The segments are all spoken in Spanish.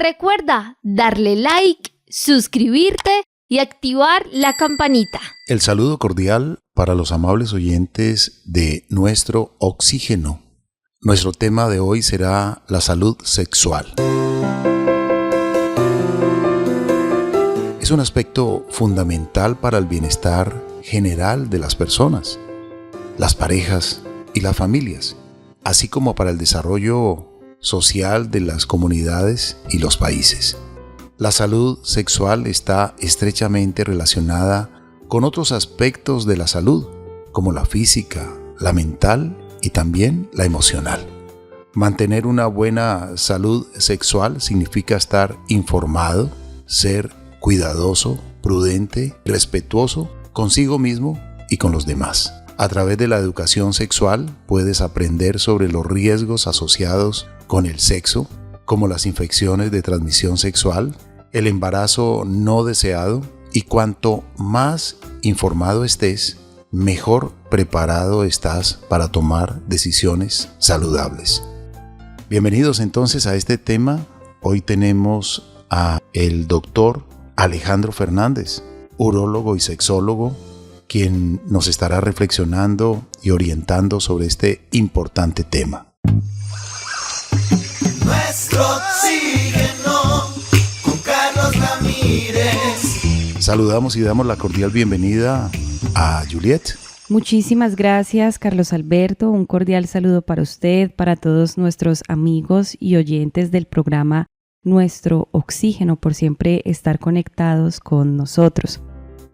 Recuerda darle like, suscribirte y activar la campanita. El saludo cordial para los amables oyentes de Nuestro Oxígeno. Nuestro tema de hoy será la salud sexual. Es un aspecto fundamental para el bienestar general de las personas, las parejas y las familias, así como para el desarrollo social de las comunidades y los países. La salud sexual está estrechamente relacionada con otros aspectos de la salud, como la física, la mental y también la emocional. Mantener una buena salud sexual significa estar informado, ser cuidadoso, prudente, respetuoso consigo mismo y con los demás. A través de la educación sexual puedes aprender sobre los riesgos asociados con el sexo, como las infecciones de transmisión sexual, el embarazo no deseado, y cuanto más informado estés, mejor preparado estás para tomar decisiones saludables. Bienvenidos entonces a este tema. Hoy tenemos a el doctor Alejandro Fernández, urólogo y sexólogo, quien nos estará reflexionando y orientando sobre este importante tema. Nuestro Oxígeno con Carlos Ramírez. Saludamos y damos la cordial bienvenida a Juliet. Muchísimas gracias, Carlos Alberto. Un cordial saludo para usted, para todos nuestros amigos y oyentes del programa Nuestro Oxígeno, por siempre estar conectados con nosotros.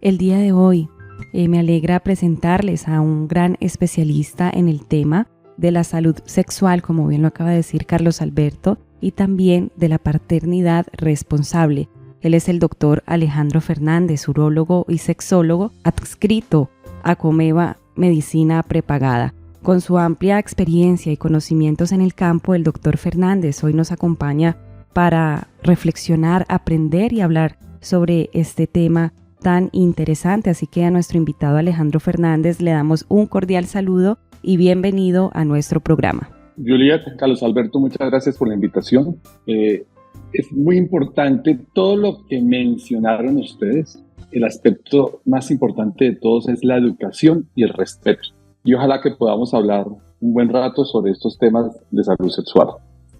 El día de hoy me alegra presentarles a un gran especialista en el tema de la salud sexual, como bien lo acaba de decir Carlos Alberto, y también de la paternidad responsable. Él es el doctor Alejandro Fernández, urólogo y sexólogo adscrito a Comeva Medicina Prepagada. Con su amplia experiencia y conocimientos en el campo, el doctor Fernández hoy nos acompaña para reflexionar, aprender y hablar sobre este tema tan interesante. Así que a nuestro invitado Alejandro Fernández le damos un cordial saludo y bienvenido a nuestro programa. Juliet, Carlos Alberto, muchas gracias por la invitación. Es muy importante todo lo que mencionaron ustedes. El aspecto más importante de todos es la educación y el respeto. Y ojalá que podamos hablar un buen rato sobre estos temas de salud sexual.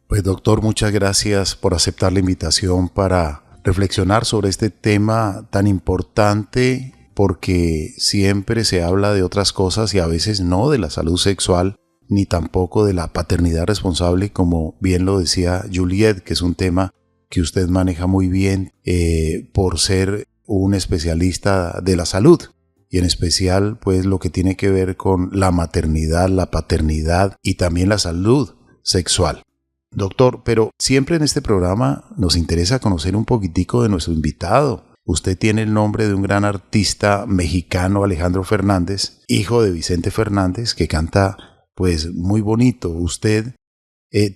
Pues doctor, muchas gracias por aceptar la invitación para reflexionar sobre este tema tan importante, porque siempre se habla de otras cosas y a veces no de la salud sexual, ni tampoco de la paternidad responsable, como bien lo decía Juliet, que es un tema que usted maneja muy bien por ser un especialista de la salud, y en especial pues lo que tiene que ver con la maternidad, la paternidad y también la salud sexual. Doctor, pero siempre en este programa nos interesa conocer un poquitico de nuestro invitado. Usted tiene el nombre de un gran artista mexicano, Alejandro Fernández, hijo de Vicente Fernández, que canta pues muy bonito. Usted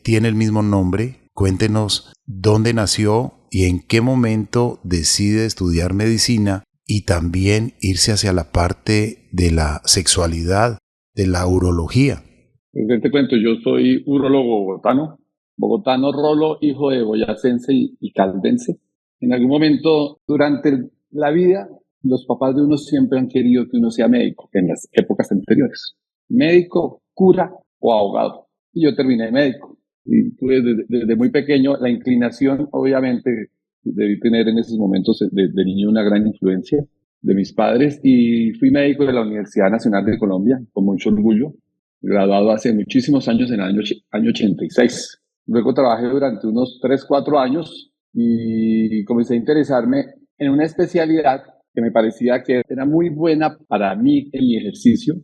tiene el mismo nombre. Cuéntenos dónde nació y en qué momento decide estudiar medicina y también irse hacia la parte de la sexualidad, de la urología. Pues te cuento, yo soy urólogo bogotano rolo, hijo de boyacense y caldense. En algún momento durante la vida, los papás de uno siempre han querido que uno sea médico, en las épocas anteriores. Médico, cura o abogado. Y yo terminé médico. Y tuve desde muy pequeño la inclinación, obviamente, debí tener en esos momentos de niño una gran influencia de mis padres, y fui médico de la Universidad Nacional de Colombia, con mucho orgullo, graduado hace muchísimos años, en el año 86. Luego trabajé durante unos 3-4 años y comencé a interesarme en una especialidad que me parecía que era muy buena para mí en mi ejercicio,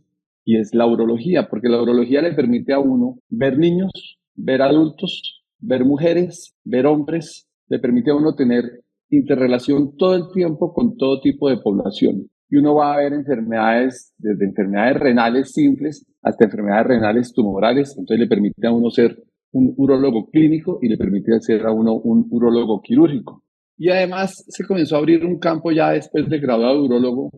y es la urología, porque la urología le permite a uno ver niños, ver adultos, ver mujeres, ver hombres, le permite a uno tener interrelación todo el tiempo con todo tipo de población. Y uno va a ver enfermedades, desde enfermedades renales simples hasta enfermedades renales tumorales. Entonces le permite a uno ser un urólogo clínico y le permite ser a uno un urólogo quirúrgico. Y además se comenzó a abrir un campo ya después de graduado de urólogo,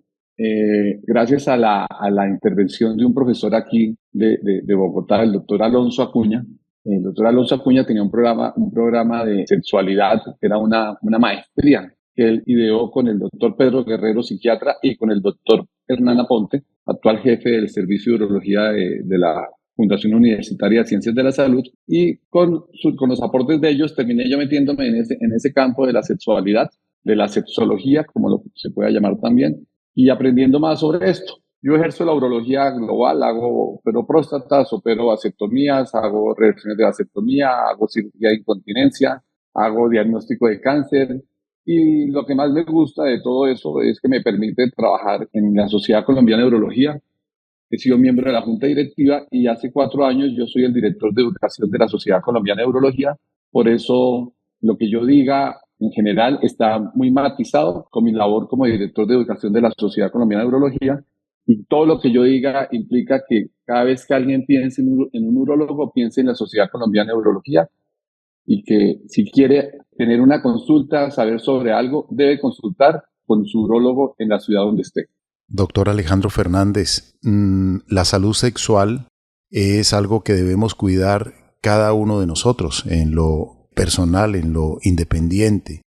gracias a la intervención de un profesor aquí de Bogotá, el doctor Alonso Acuña, El doctor Alonso Acuña tenía un programa de sexualidad, que era una maestría que él ideó con el doctor Pedro Guerrero, psiquiatra, y con el doctor Hernán Aponte, actual jefe del Servicio de Urología de la Fundación Universitaria de Ciencias de la Salud, y con los aportes de ellos terminé yo metiéndome en ese campo de la sexualidad, de la sexología, como lo se pueda llamar también, y aprendiendo más sobre esto. Yo ejerzo la urología global, opero próstatas, opero vasectomías, hago reversiones de vasectomía, hago cirugía de incontinencia, hago diagnóstico de cáncer, y lo que más me gusta de todo eso es que me permite trabajar en la Sociedad Colombiana de Urología. He sido miembro de la Junta Directiva y hace 4 años yo soy el director de educación de la Sociedad Colombiana de Urología. Por eso lo que yo diga en general está muy matizado con mi labor como director de educación de la Sociedad Colombiana de Urología. Y todo lo que yo diga implica que cada vez que alguien piense en un urólogo, piense en la Sociedad Colombiana de Urología, y que si quiere tener una consulta, saber sobre algo, debe consultar con su urólogo en la ciudad donde esté. Doctor Alejandro Fernández, la salud sexual es algo que debemos cuidar cada uno de nosotros en lo personal, en lo independiente,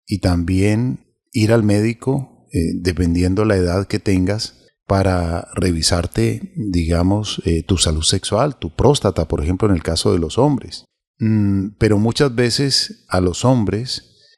y también ir al médico, dependiendo la edad que tengas, para revisarte, digamos, tu salud sexual, tu próstata, por ejemplo, en el caso de los hombres. Pero muchas veces a los hombres,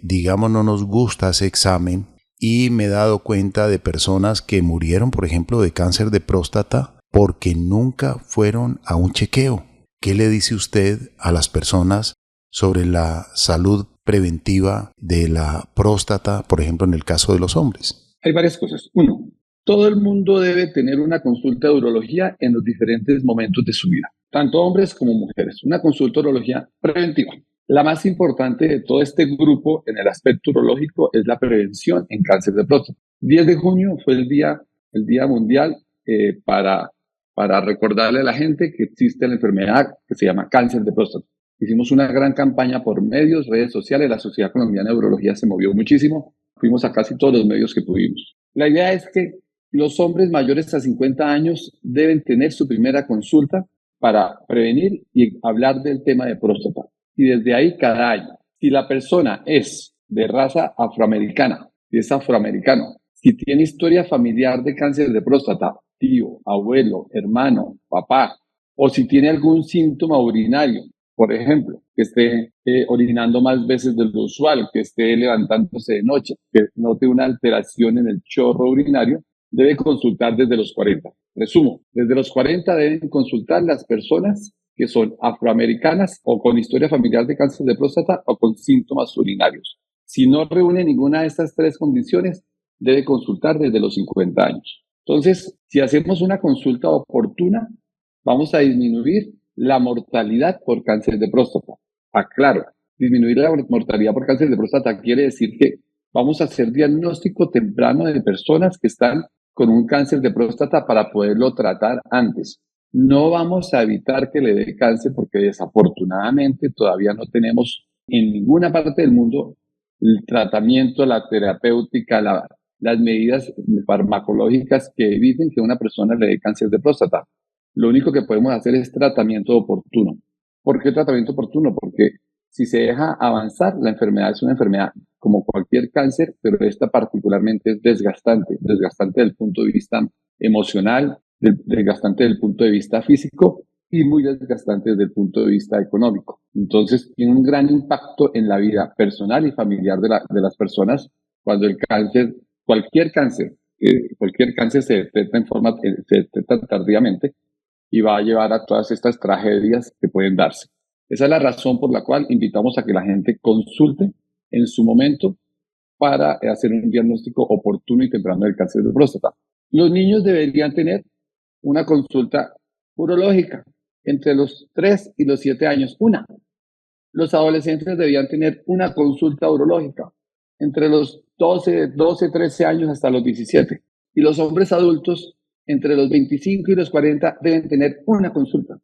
digamos, no nos gusta ese examen, y me he dado cuenta de personas que murieron, por ejemplo, de cáncer de próstata porque nunca fueron a un chequeo. ¿Qué le dice usted a las personas sobre la salud preventiva de la próstata, por ejemplo, en el caso de los hombres? Hay varias cosas. Uno, todo el mundo debe tener una consulta de urología en los diferentes momentos de su vida, tanto hombres como mujeres. Una consulta de urología preventiva. La más importante de todo este grupo en el aspecto urológico es la prevención en cáncer de próstata. 10 de junio fue el día mundial para recordarle a la gente que existe la enfermedad que se llama cáncer de próstata. Hicimos una gran campaña por medios, redes sociales, la Sociedad Colombiana de Urología se movió muchísimo, fuimos a casi todos los medios que pudimos. La idea es que los hombres mayores a 50 años deben tener su primera consulta para prevenir y hablar del tema de próstata. Y desde ahí cada año, si la persona es de raza afroamericana, si es afroamericano, si tiene historia familiar de cáncer de próstata, tío, abuelo, hermano, papá, o si tiene algún síntoma urinario, por ejemplo, que esté orinando más veces de lo usual, que esté levantándose de noche, que note una alteración en el chorro urinario, debe consultar desde los 40. Resumo, desde los 40 deben consultar las personas que son afroamericanas o con historia familiar de cáncer de próstata o con síntomas urinarios. Si no reúne ninguna de estas 3 condiciones, debe consultar desde los 50 años. Entonces, si hacemos una consulta oportuna, vamos a disminuir la mortalidad por cáncer de próstata. Aclaro, disminuir la mortalidad por cáncer de próstata quiere decir que vamos a hacer diagnóstico temprano de personas que están con un cáncer de próstata para poderlo tratar antes. No vamos a evitar que le dé cáncer porque desafortunadamente todavía no tenemos en ninguna parte del mundo el tratamiento, la terapéutica, las medidas farmacológicas que eviten que a una persona le dé cáncer de próstata. Lo único que podemos hacer es tratamiento oportuno. ¿Por qué tratamiento oportuno? Porque si se deja avanzar, la enfermedad es una enfermedad como cualquier cáncer, pero esta particularmente es desgastante desde el punto de vista emocional, desgastante desde el punto de vista físico y muy desgastante desde el punto de vista económico. Entonces, tiene un gran impacto en la vida personal y familiar de las personas cuando el cáncer, cualquier cáncer se detecta tardíamente y va a llevar a todas estas tragedias que pueden darse. Esa es la razón por la cual invitamos a que la gente consulte en su momento para hacer un diagnóstico oportuno y temprano del cáncer de próstata. Los niños deberían tener una consulta urológica entre los 3 y los 7 años, una. Los adolescentes deberían tener una consulta urológica entre los 12, 13 años hasta los 17. Y los hombres adultos entre los 25 y los 40 deben tener una consulta.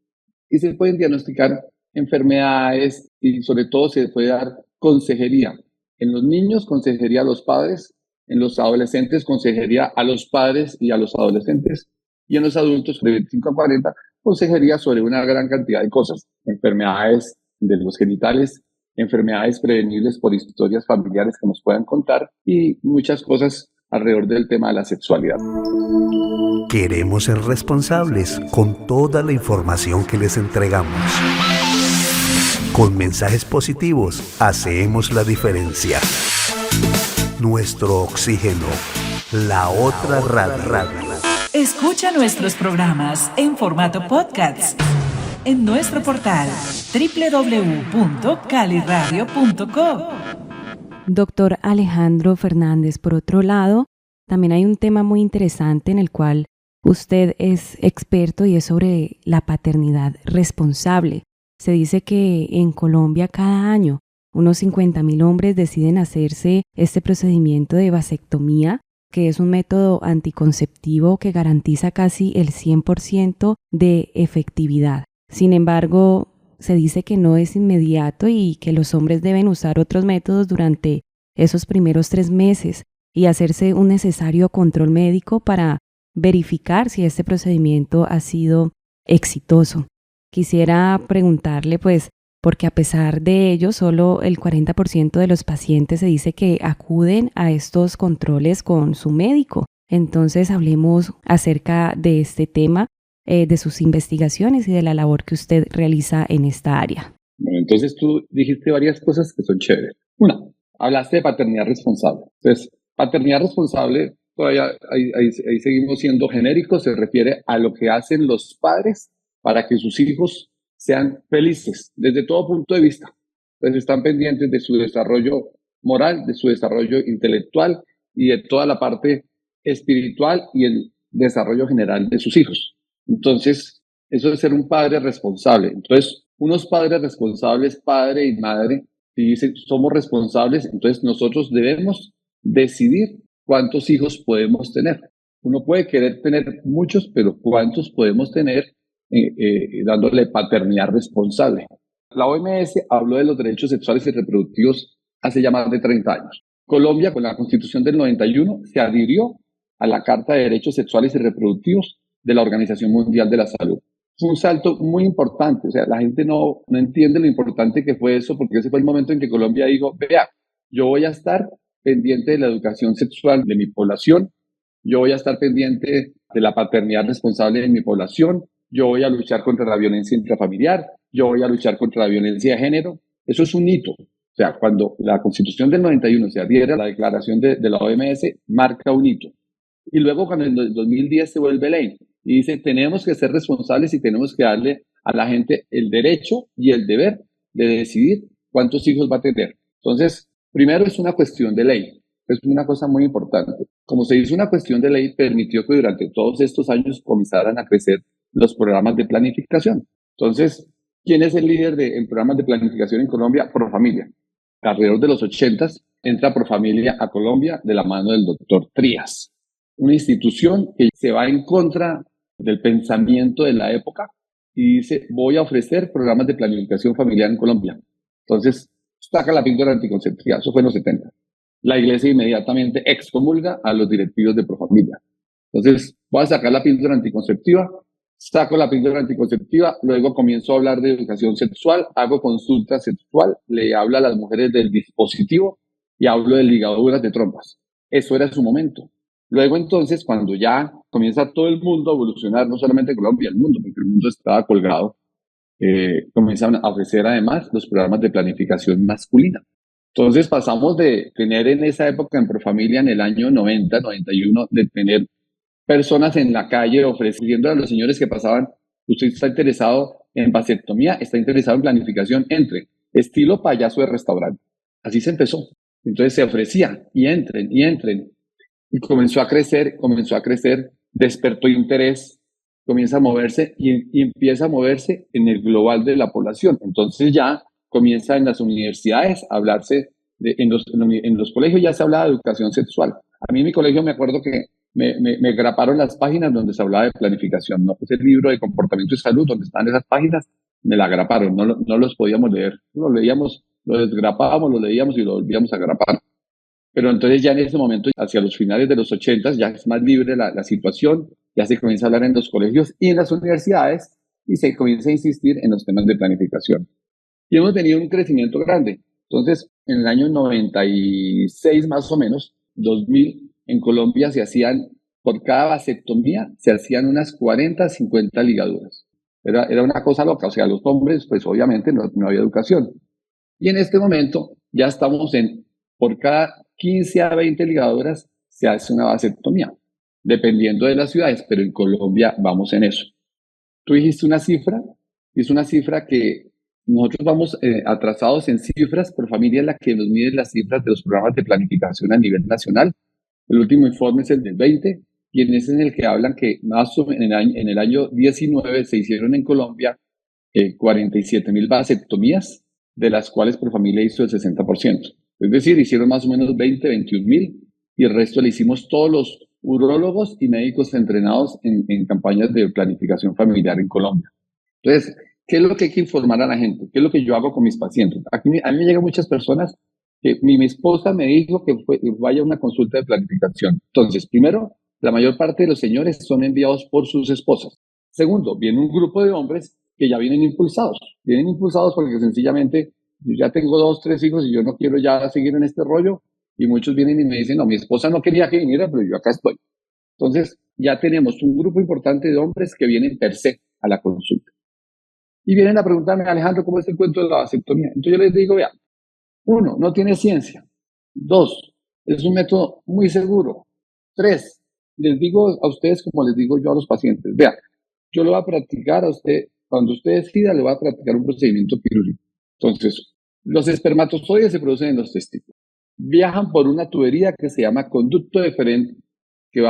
Y se pueden diagnosticar enfermedades y sobre todo se puede dar consejería. En los niños, consejería a los padres. En los adolescentes, consejería a los padres y a los adolescentes. Y en los adultos de 25 a 40, consejería sobre una gran cantidad de cosas, enfermedades de los genitales, enfermedades prevenibles por historias familiares que nos puedan contar y muchas cosas alrededor del tema de la sexualidad. Queremos ser responsables con toda la información que les entregamos. Con mensajes positivos hacemos la diferencia. Nuestro oxígeno, la otra radio. Escucha nuestros programas en formato podcast en nuestro portal www.caliradio.co. Doctor Alejandro Fernández, por otro lado, también hay un tema muy interesante en el cual usted es experto y es sobre la paternidad responsable. Se dice que en Colombia cada año unos 50.000 hombres deciden hacerse este procedimiento de vasectomía, que es un método anticonceptivo que garantiza casi el 100% de efectividad. Sin embargo, se dice que no es inmediato y que los hombres deben usar otros métodos durante esos primeros 3 meses y hacerse un necesario control médico para verificar si este procedimiento ha sido exitoso. Quisiera preguntarle, porque a pesar de ello, solo el 40% de los pacientes se dice que acuden a estos controles con su médico. Entonces, hablemos acerca de este tema, de sus investigaciones y de la labor que usted realiza en esta área. Bueno, entonces tú dijiste varias cosas que son chéveres. Una, hablaste de paternidad responsable. Entonces, paternidad responsable, todavía ahí seguimos siendo genéricos, se refiere a lo que hacen los padres para que sus hijos sean felices desde todo punto de vista. Entonces están pendientes de su desarrollo moral, de su desarrollo intelectual y de toda la parte espiritual y el desarrollo general de sus hijos. Entonces, eso es ser un padre responsable. Entonces, unos padres responsables, padre y madre, si dicen somos responsables, entonces nosotros debemos decidir cuántos hijos podemos tener. Uno puede querer tener muchos, pero ¿cuántos podemos tener? Dándole paternidad responsable. La OMS habló de los derechos sexuales y reproductivos hace ya más de 30 años. Colombia, con la Constitución del 91, se adhirió a la Carta de Derechos Sexuales y Reproductivos de la Organización Mundial de la Salud. Fue un salto muy importante, o sea, la gente no entiende lo importante que fue eso, porque ese fue el momento en que Colombia dijo, vea, yo voy a estar pendiente de la educación sexual de mi población, yo voy a estar pendiente de la paternidad responsable de mi población, yo voy a luchar contra la violencia intrafamiliar, yo voy a luchar contra la violencia de género. Eso es un hito. O sea, cuando la Constitución del 91 se adhiere a la declaración de la OMS, marca un hito. Y luego cuando en el 2010 se vuelve ley y dice, tenemos que ser responsables y tenemos que darle a la gente el derecho y el deber de decidir cuántos hijos va a tener. Entonces, primero es una cuestión de ley. Es una cosa muy importante. Como se hizo una cuestión de ley, permitió que durante todos estos años comenzaran a crecer los programas de planificación. Entonces, ¿quién es el líder en programas de planificación en Colombia? Profamilia. Alrededor de los 80s entra Profamilia a Colombia de la mano del doctor Trías, una institución que se va en contra del pensamiento de la época y dice, voy a ofrecer programas de planificación familiar en Colombia. Entonces, saca la píldora anticonceptiva. Eso fue en los 70. La iglesia inmediatamente excomulga a los directivos de Profamilia. Entonces, voy a sacar la píldora anticonceptiva, saco la píldora anticonceptiva, luego comienzo a hablar de educación sexual, hago consulta sexual, le hablo a las mujeres del dispositivo y hablo de ligaduras de trompas. Eso era su momento. Luego entonces, cuando ya comienza todo el mundo a evolucionar, no solamente Colombia, el mundo, porque el mundo estaba colgado, comienzan a ofrecer además los programas de planificación masculina. Entonces pasamos de tener en esa época en Profamilia, en el año 90, 91, de tener personas en la calle ofreciendo a los señores que pasaban, usted está interesado en vasectomía, está interesado en planificación, entre estilo payaso de restaurante. Así se empezó. Entonces se ofrecía y entren. Y comenzó a crecer, despertó interés, comienza a moverse y empieza a moverse en el global de la población. Entonces ya comienza en las universidades a hablarse, en los colegios ya se hablaba de educación sexual. A mí en mi colegio me acuerdo que me graparon las páginas donde se hablaba de planificación, ¿no? Ese libro de comportamiento y salud, donde están esas páginas, me la graparon, no los podíamos leer. Lo leíamos, lo desgrapábamos, lo leíamos y lo volvíamos a grapar. Pero entonces ya en ese momento, hacia los finales de los 80, ya es más libre la situación, ya se comienza a hablar en los colegios y en las universidades, y se comienza a insistir en los temas de planificación. Y hemos tenido un crecimiento grande. Entonces, en el año 96 más o menos, 2000, en Colombia se hacían, por cada vasectomía, se hacían unas 40, 50 ligaduras. Era una cosa loca, o sea, los hombres, pues obviamente no había educación. Y en este momento ya estamos por cada 15 a 20 ligaduras se hace una vasectomía, dependiendo de las ciudades, pero en Colombia vamos en eso. Tú dijiste una cifra, y es una cifra que nosotros vamos atrasados en cifras, por familia es la que nos mide las cifras de los programas de planificación a nivel nacional. El último informe es el del 20, y en ese es el que hablan que más o menos en el año 19 se hicieron en Colombia 47.000 vasectomías, de las cuales por familia hizo el 60%. Es decir, hicieron más o menos 21.000 y el resto le hicimos todos los urólogos y médicos entrenados en campañas de planificación familiar en Colombia. Entonces, ¿qué es lo que hay que informar a la gente? ¿Qué es lo que yo hago con mis pacientes? A mí me llegan muchas personas que mi esposa me dijo que vaya a una consulta de planificación. Entonces, primero, la mayor parte de los señores son enviados por sus esposas. Segundo, viene un grupo de hombres que ya vienen impulsados. Vienen impulsados porque sencillamente yo ya tengo 2, 3 hijos y yo no quiero ya seguir en este rollo. Y muchos vienen y me dicen, no, mi esposa no quería que viniera, pero yo acá estoy. Entonces, ya tenemos un grupo importante de hombres que vienen per se a la consulta. Y vienen a preguntarme, Alejandro, ¿cómo es el cuento de la vasectomía? Entonces yo les digo, vea, 1, no tiene ciencia. 2, es un método muy seguro. 3, les digo a ustedes como les digo yo a los pacientes, vea, yo lo voy a practicar a usted, cuando usted decida, le voy a practicar un procedimiento quirúrgico. Entonces, los espermatozoides se producen en los testículos. Viajan por una tubería que se llama conducto deferente, que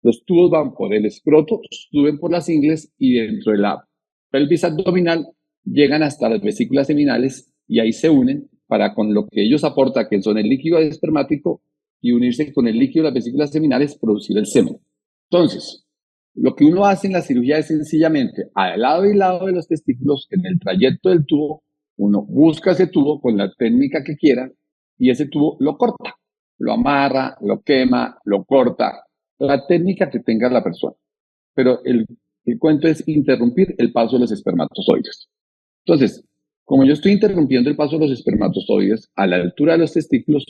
los tubos van por el escroto, suben por las ingles y dentro de la pelvis abdominal llegan hasta las vesículas seminales y ahí se unen para con lo que ellos aportan, que son el líquido espermático, y unirse con el líquido de las vesículas seminales, producir el semen. Entonces, lo que uno hace en la cirugía es sencillamente, al lado y lado de los testículos, en el trayecto del tubo, uno busca ese tubo con la técnica que quiera y ese tubo lo corta, lo amarra, lo quema, lo corta, la técnica que tenga la persona. Pero el cuento es interrumpir el paso de los espermatozoides. Entonces, como yo estoy interrumpiendo el paso de los espermatozoides a la altura de los testículos,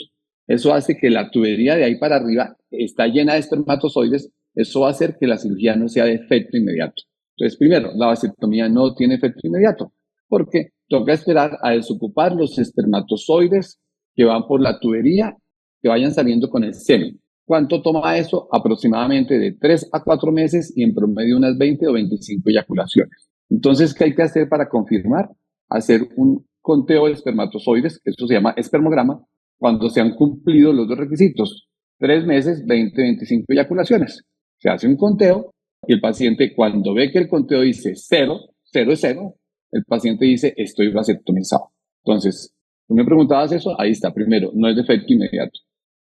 eso hace que la tubería de ahí para arriba está llena de espermatozoides. Eso va a hacer que la cirugía no sea de efecto inmediato. Entonces, primero, la vasectomía no tiene efecto inmediato porque toca esperar a desocupar los espermatozoides que van por la tubería, que vayan saliendo con el semen. ¿Cuánto toma eso? Aproximadamente de 3 a 4 meses y en promedio unas 20 o 25 eyaculaciones. Entonces, ¿qué hay que hacer para confirmar? Hacer un conteo de espermatozoides, esto se llama espermograma, cuando se han cumplido los 2 requisitos. 3 meses, 20, 25 eyaculaciones. Se hace un conteo y el paciente, cuando ve que el conteo dice 0, 0 es 0, el paciente dice, estoy vasectomizado. Entonces, tú me preguntabas eso, ahí está. Primero, no es de efecto inmediato.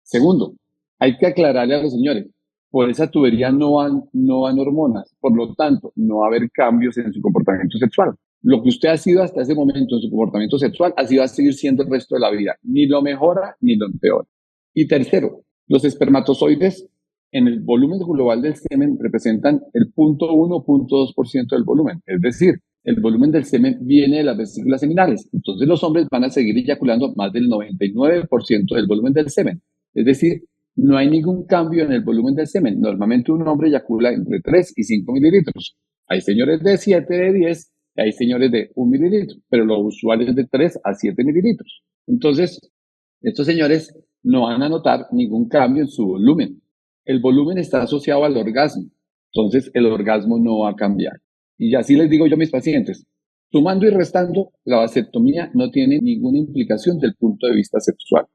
Segundo, hay que aclararle a los señores, por esa tubería no van hormonas, por lo tanto, no va a haber cambios en su comportamiento sexual. Lo que usted ha sido hasta ese momento en su comportamiento sexual, así va a seguir siendo el resto de la vida. Ni lo mejora ni lo empeora. Y tercero, los espermatozoides en el volumen global del semen representan el 0.1, 0.2% del volumen. Es decir, el volumen del semen viene de las vesículas seminales. Entonces los hombres van a seguir eyaculando más del 99% del volumen del semen. Es decir, no hay ningún cambio en el volumen del semen. Normalmente un hombre eyacula entre 3 y 5 mililitros. Hay señores de 7, de 10, y hay señores de 1 mililitro, pero lo usual es de 3 a 7 mililitros. Entonces, estos señores no van a notar ningún cambio en su volumen. El volumen está asociado al orgasmo, entonces el orgasmo no va a cambiar. Y así les digo yo a mis pacientes, sumando y restando, la vasectomía no tiene ninguna implicación del punto de vista sexual.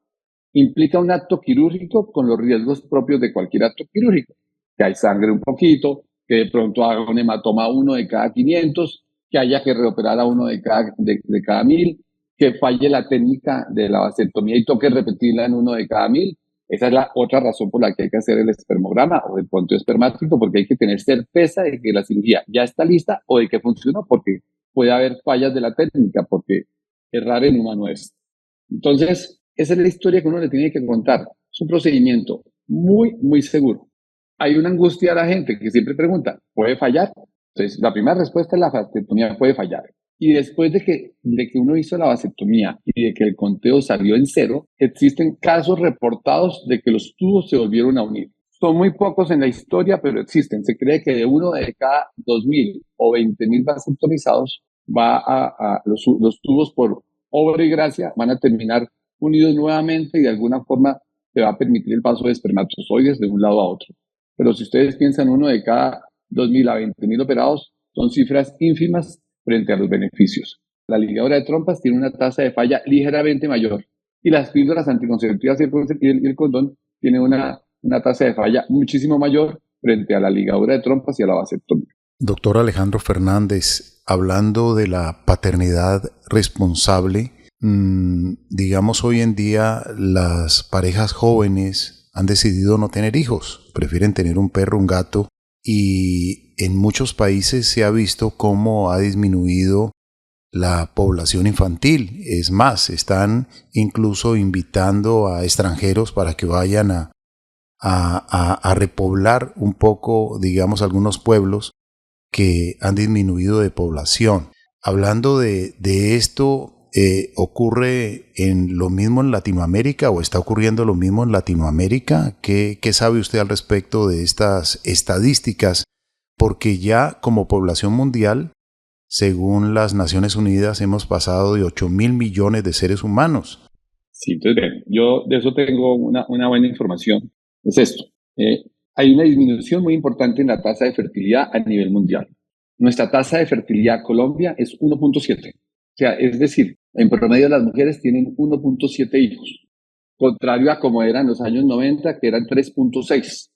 Implica un acto quirúrgico con los riesgos propios de cualquier acto quirúrgico. Que hay sangre un poquito, que de pronto haga un hematoma 1 de cada 500, que haya que reoperar a 1 de cada 1000, que falle la técnica de la vasectomía y toque repetirla en 1 de cada 1000. Esa es la otra razón por la que hay que hacer el espermograma o el conteo espermático, porque hay que tener certeza de que la cirugía ya está lista o de que funcionó, porque puede haber fallas de la técnica, porque errar en humano es. Entonces, esa es la historia que uno le tiene que contar. Es un procedimiento muy, muy seguro. Hay una angustia a la gente que siempre pregunta, ¿puede fallar? Entonces, la primera respuesta es la vasectomía puede fallar. Y después de que uno hizo la vasectomía y de que el conteo salió en 0, existen casos reportados de que los tubos se volvieron a unir. Son muy pocos en la historia, pero existen. Se cree que de uno de cada 2.000 o 20.000 vasectomizados los tubos por obra y gracia van a terminar unidos nuevamente y de alguna forma se va a permitir el paso de espermatozoides de un lado a otro. Pero si ustedes piensan, uno de cada 2.000 a 20.000 operados, son cifras ínfimas frente a los beneficios. La ligadura de trompas tiene una tasa de falla ligeramente mayor y las píldoras anticonceptivas y el condón tienen una tasa de falla muchísimo mayor frente a la ligadura de trompas y a la vasectomía. Doctor Alejandro Fernández, hablando de la paternidad responsable, digamos hoy en día las parejas jóvenes han decidido no tener hijos, prefieren tener un perro, un gato, y en muchos países se ha visto cómo ha disminuido la población infantil. Es más, están incluso invitando a extranjeros para que vayan a repoblar un poco, digamos, algunos pueblos que han disminuido de población. Hablando de esto, ¿ocurre lo mismo en Latinoamérica o está ocurriendo lo mismo en Latinoamérica? ¿Qué sabe usted al respecto de estas estadísticas? Porque ya como población mundial, según las Naciones Unidas, hemos pasado de 8.000 millones de seres humanos. Sí, entonces bien, yo de eso tengo una buena información. Es esto. Hay una disminución muy importante en la tasa de fertilidad a nivel mundial. Nuestra tasa de fertilidad en Colombia es 1.7. O sea, es decir, en promedio las mujeres tienen 1.7 hijos, contrario a como era en los años 90, que eran 3.6.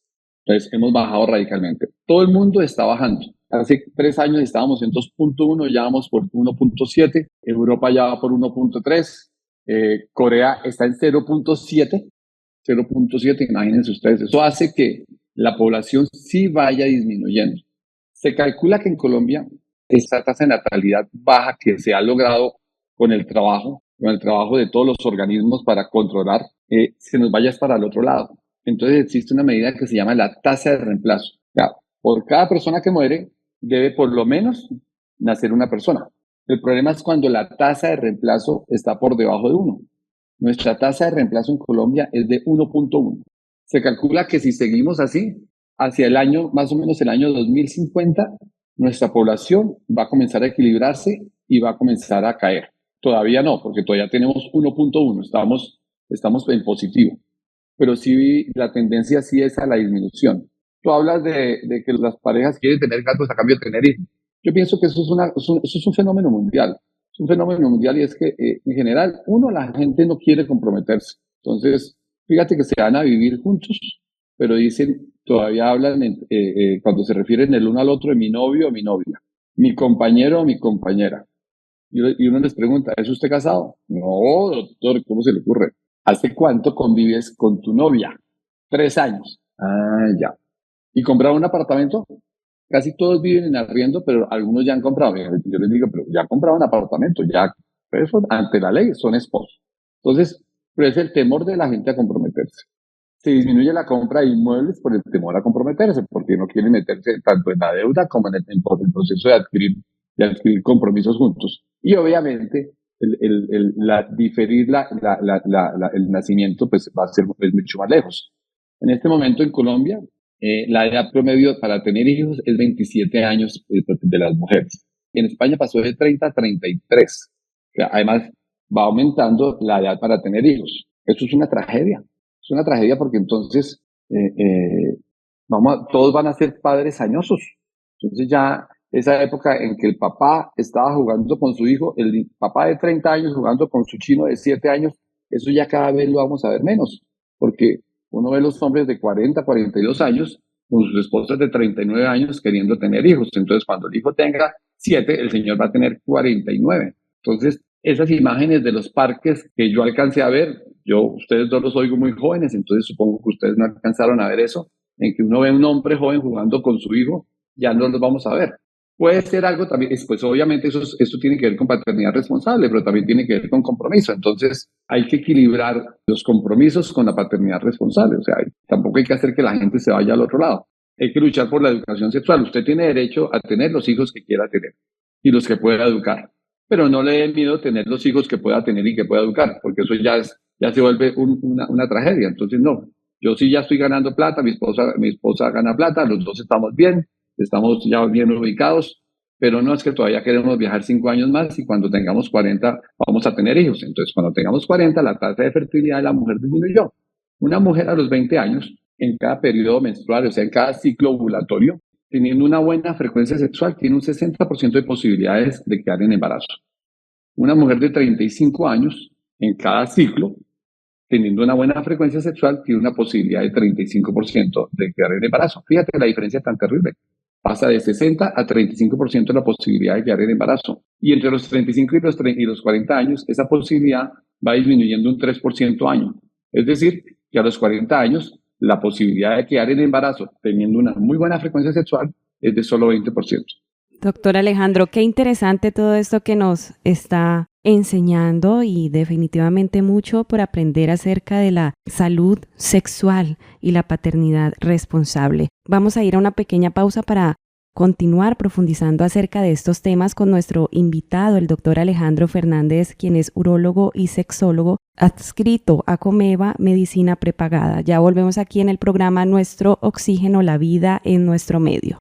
Entonces, hemos bajado radicalmente. Todo el mundo está bajando. Hace 3 años estábamos en 2.1, ya vamos por 1.7. Europa ya va por 1.3. Corea está en 0.7. 0.7, imagínense ustedes. Eso hace que la población sí vaya disminuyendo. Se calcula que en Colombia esta tasa de natalidad baja que se ha logrado con el trabajo de todos los organismos para controlar, se nos vaya para el otro lado. Entonces existe una medida que se llama la tasa de reemplazo. O sea, por cada persona que muere, debe por lo menos nacer una persona. El problema es cuando la tasa de reemplazo está por debajo de 1. Nuestra tasa de reemplazo en Colombia es de 1.1. Se calcula que si seguimos así, hacia el año, más o menos el año 2050, nuestra población va a comenzar a equilibrarse y va a comenzar a caer. Todavía no, porque todavía tenemos 1.1, estamos en positivo. Pero sí, la tendencia sí es a la disminución. Tú hablas de que las parejas quieren tener gatos a cambio de tener hijos. Yo pienso que eso es un fenómeno mundial. Es un fenómeno mundial y es que, en general, la gente no quiere comprometerse. Entonces, fíjate que se van a vivir juntos, pero dicen, todavía hablan cuando se refieren el uno al otro de mi novio o mi novia, mi compañero o mi compañera. Y uno les pregunta, ¿es usted casado? No, doctor, ¿cómo se le ocurre? ¿Hace cuánto convives con tu novia? 3 años. Ah, ya. ¿Y compraron un apartamento? Casi todos viven en arriendo, pero algunos ya han comprado. Yo les digo, pero ya compraron un apartamento, ya, eso, ante la ley son esposos. Entonces, pero es el temor de la gente a comprometerse. Se disminuye la compra de inmuebles por el temor a comprometerse, porque no quieren meterse tanto en la deuda como en el proceso de adquirir compromisos juntos. Y obviamente, diferir el nacimiento pues va a ser mucho más lejos. En este momento en Colombia, la edad promedio para tener hijos es 27 años de las mujeres. En España pasó de 30 a 33. O sea, además, va aumentando la edad para tener hijos. Esto es una tragedia. Es una tragedia porque entonces todos van a ser padres añosos. Entonces ya esa época en que el papá estaba jugando con su hijo, el papá de 30 años jugando con su chino de 7 años, eso ya cada vez lo vamos a ver menos. Porque uno ve los hombres de 40, 42 años con sus esposas de 39 años queriendo tener hijos. Entonces cuando el hijo tenga 7, el señor va a tener 49. Entonces esas imágenes de los parques que yo alcancé a ver, ustedes dos los oigo muy jóvenes, entonces supongo que ustedes no alcanzaron a ver eso, en que uno ve a un hombre joven jugando con su hijo, ya no los vamos a ver. Puede ser algo también, pues obviamente esto tiene que ver con paternidad responsable, pero también tiene que ver con compromiso. Entonces hay que equilibrar los compromisos con la paternidad responsable. O sea, tampoco hay que hacer que la gente se vaya al otro lado. hay que luchar por la educación sexual. Usted tiene derecho a tener los hijos que quiera tener y los que pueda educar, pero no le dé miedo tener los hijos que pueda tener y que pueda educar, porque eso ya se vuelve una tragedia. Entonces, no, yo sí ya estoy ganando plata, mi esposa gana plata, los dos estamos bien, estamos ya bien ubicados, pero no es que todavía queremos viajar 5 años más y cuando tengamos 40 vamos a tener hijos. Entonces, cuando tengamos 40, la tasa de fertilidad de la mujer disminuyó. Una mujer a los 20 años, en cada periodo menstrual, o sea, en cada ciclo ovulatorio, teniendo una buena frecuencia sexual, tiene un 60% de posibilidades de quedar en embarazo. Una mujer de 35 años, en cada ciclo, teniendo una buena frecuencia sexual, tiene una posibilidad de 35% de quedar en embarazo. Fíjate la diferencia tan terrible. Pasa de 60 a 35% la posibilidad de quedar en embarazo. Y entre los 35 y los 40 años, esa posibilidad va disminuyendo un 3% año. Es decir, que a los 40 años, la posibilidad de quedar en embarazo teniendo una muy buena frecuencia sexual es de solo 20%. Doctor Alejandro, qué interesante todo esto que nos está enseñando y definitivamente mucho por aprender acerca de la salud sexual y la paternidad responsable. Vamos a ir a una pequeña pausa para continuar profundizando acerca de estos temas con nuestro invitado, el doctor Alejandro Fernández, quien es urólogo y sexólogo adscrito a Comeva Medicina Prepagada. Ya volvemos aquí en el programa Nuestro Oxígeno, la vida en nuestro medio.